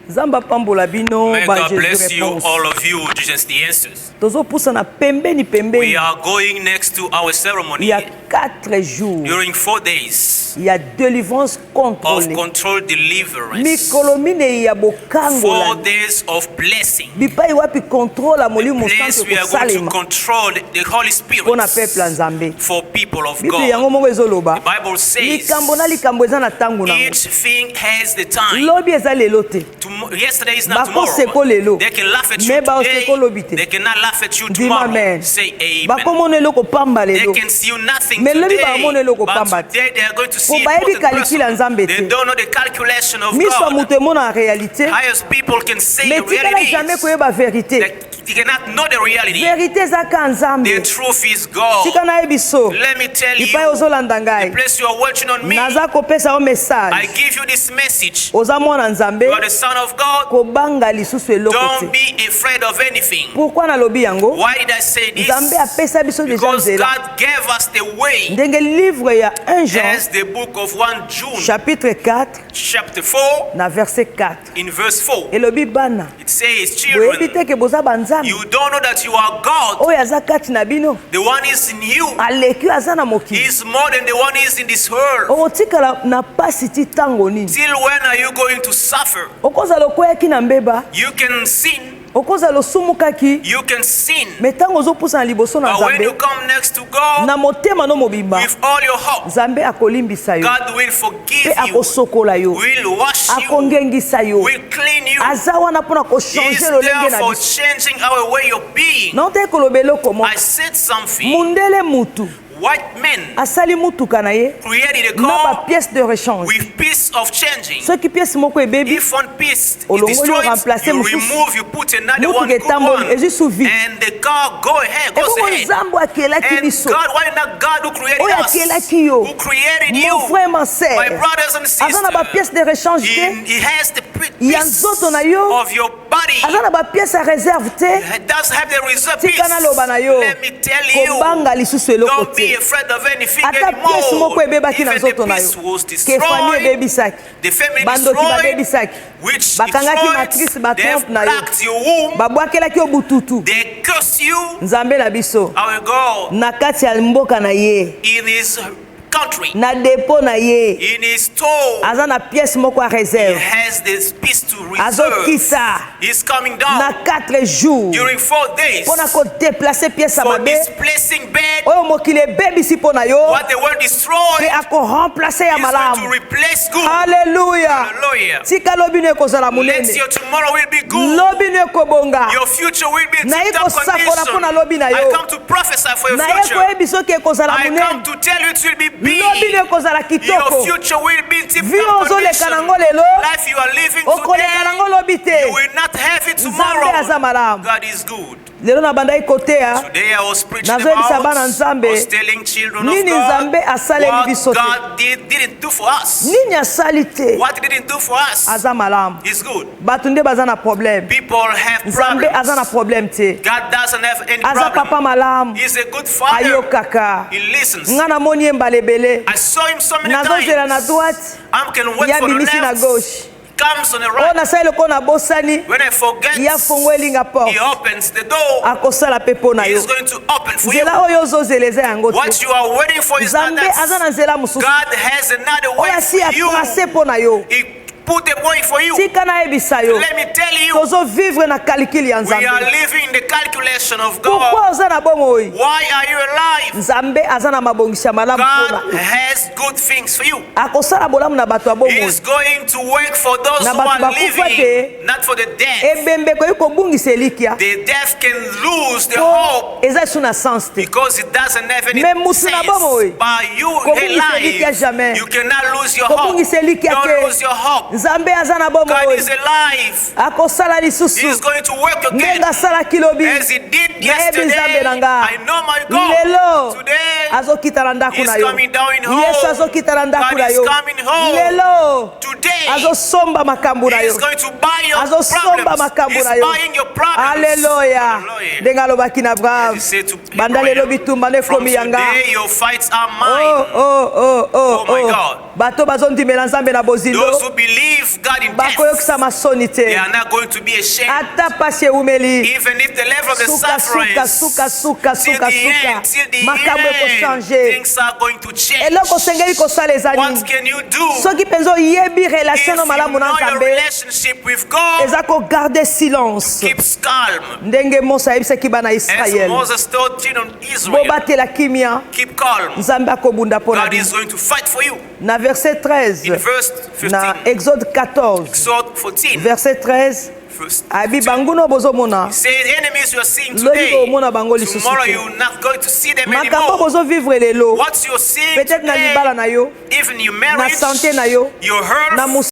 Zamba pambola bino May ba God Jesus bless you, Reponse. all of you, Jesus the answers. Tozo pusa na pembeni pembeni. We are going next to our ceremony. Il y a 4 jours. During 4 days Il y a délivrance of contrôlée. controlled deliverance. Mikolomine ya bokango 4 la. days of blessing. Bipai wapi contrôle la moli Place musanto we are going to salima. control the Holy Spirit Pona peuple nzambe. for people of Bible yango God. mongo ezoloba. The Bible says Likambo na likambo eza na tango na. each thing has the time. Lobi eza lelo te. Yesterday is not Bako seko lelo. tomorrow. They can laugh at you Me ba today. seko lobi te. They cannot laugh at you Dima tomorrow. amen. Say amen. Bako mono eloko pamba They lelo. can see you nothing Me lobi today, ba mono eloko pamba but te. today they are going to see Po a bayebi important kalikila nzambe person. te. They don't know the calculation of Miso God. mutu emona réalité. Highest people can say Mais the tikala jamais reality. koyeba vérité. They cannot know the reality. Vérité eza ka The nzambe. truth is God. Tika na yebiso. Let me tell you, Ipai ozolanda the ngai. place you are watching on me, Naza kopesa o I message. give you this message. Oza mwana nzambe. You are the son of God. Kobanga lisusu eloko Don't te. be afraid of anything. Pourquoi nalobi yango? Why did I say this? Nzambe apesa biso déjà Because nzela. God gave us the way. Ndenge livre ya 1 Jean As the book of 1 June, chapitre 4 chapter 4, na verset 4. in verse 4, Elobi bana. it says, Boyebi te children, ke boza banzambe. you don't know that you are God. Oyo aza kati na bino. The one is in you. Aleki aza na mokili. He is more than the one is in this world. Okotikala na pasi ti tango nini. Till when are you going to suffer? Okoza lokoyaki na mbeba. You can sin. Okoza losumukaki. You can sin. Me tango ozopusa na liboso na But when you Nzambe. come next to God Na motema no mobimba. with all your heart, Nzambe akolimbisa yo. God will forgive Pe you, akosokola yo. will wash you, Akongengisa yo. will clean you. Aza wana pona He is kochange lolenge there na for biso. changing our way of being. Naote kolobelo komo. I said something. Mundele mutu. White men Asali mutuka na ye. created a Na ba car pièce de rechange. with piece of changing. Soki pièce moko ebebi. If one piece is Olongoli destroyed, remplacer you mususu. remove, you put another Mutu one, ke good tamboli, one, ezu sous vide. and the car goes Ebo ahead. Nzambo akelaki And biso. God, why not God who created Oyo us, akelaki yo. who created Mon you, frère, ma sœur. my brothers and Aza na ba pièce de rechange te. He has the Ya piece nzoto na yo. of your body. Aza na ba pièce à réserve te. He does have the reserve piece. Tika na loba na yo. Let me tell you, Kobanga lisusu eloko don't be te. afraid of anything Ata pièce moko anymore. ebebaki na Even the nzoto na piece yo. was Ke famille destroyed, ebebisaki. the family Bandoki destroyed, babebisaki. which Bakangaki destroyed, matrice they batrompe have na yo. blocked your womb, Babwakelaki yo bututu. they curse you. Nzambe na biso. Our God Na kati ya mboka na ye. in his country, Na depo na ye. in his store, Aza na pièce moko à he réserve. has this piece to reserve. Azokisa. He's coming Na down 4 jours. during 4 days Pona ko déplacer pièce à for mabe. displacing bed. Oyo mokili ebebisi pona yo. What they were Pe destroyed, ako remplacer ya he's going to malamu. replace good. Hallelujah. Hallelujah. Tika lobi no ekozala Let monene. your tomorrow will be good. Lobi no ekobonga. Your future will be in Na tip-top iko sakola pona lobi na condition. yo. I come to prophesy for your Na ye future. koyebi soki ekozala I come monene. to tell you it will be Lobi no big. ekozala Your kitoko. future will be in Vi tip-top ozoleka nango condition. lelo. Life you are living Okoleka nango today, lobi te. you will not have it Nzambe aza tomorrow. malamu. God is good. Lelo na bandai kotea. Today I was preaching Nazoyebisa about, bana Nzambe. I was telling children of Nini God Nzambe asaleli biso what te. God didn't do for us. Nini asali te. What he didn't do for us Aza malamu. is good. Bato nde baza na problème. People have Nzambe aza na problems. problème te. God doesn't have any Aza papa problem. malamu. He's a good father. Ayokaka. He listens. Nga na moni embala ebele. I saw him so many Nazozela na times. droite. I can wait Ya for the bimisi na left. gauche. Comes on the Oyo right. nasali loko na bosani. When I forget, Ya fongoli nga he porte. opens the door. Akosala pepo na He yo. is going to open for you. Nzela oyo ozozeleza yango te. What you are waiting for is not Nzambe aza na that. nzela mosusu. God has another way Oyo asi for you. atrase po na yo. He put a way for you. Tika nayebisa yo. Let me tell you, Tozo vivre na calcul ya we are Nzambe. living in the calculation of Pourquoi God. oza na bomoi? Why are you alive? Nzambe aza na mabongisi ya malamu God mpona. has good things for you. Akosala bolamu na bato ya He is bomoi. going to work for those Na who bato are bakufa living, te. not for the dead. Ebembe koyi kobungisa elikya. The deaf can lose the Po hope eza esu na sens te. because it doesn't have any Mais mutu na sense. bomoi. But you Kobungisa elikya alive, jamais. you cannot lose your hope. Kobungisa elikya Don't te. lose your hope. Nzambe aza na God bomoi. is alive. Akosala He lisusu. is going to work again Ndenga sala kilobi. as he did Nayebi Nzambe yesterday. na nga. I know my God. Lelo Today, azokita na ndaku He's na yo. coming down home. Yesu azokita na ndaku God na is yo. coming home. Lelo today, azosomba makambo na He yo. is going to buy your Azosomba problems. makambo He's na yo. buying your problems. Hallelujah. Hallelujah. Ndenga alobaki na Abraham. He said to Banda lelo Abraham, bitumba ne from komi yanga. today your fights are mine. Oh, oh, oh, oh, Oh my oh. God. bato bazondimela Nzambe na bozindo those who believe God in death, bakoyokisa masoni they te are not going to be ashamed. ata pasi eumeli Even if the level of the suka suffering, till the makambo end, ekochange things are going to change. eloko osengeli kosala eza What nini can you do soki mpenza oyebi if relation no you malamu na know your Nzambe relationship with God? eza kogarde silence Keeps calm. ndenge Mose ayebisaki bana As Israel Moses told children of Israel, bobatela kimia keep calm. Nzambe akobunda mpo na God bino is going to fight for you. na verset In 13 verse na 15, Exode 14 Exodus 14, verset 13 verse abi 15, banguno bozomona say the enemies you are seeing lobi today, komona bango lisusu tomorrow te you're not going to see them makambo anymore. bozovivre lelo What you're seeing peut-être na libala na today, yo even in your na marriage, santé na yo your health, na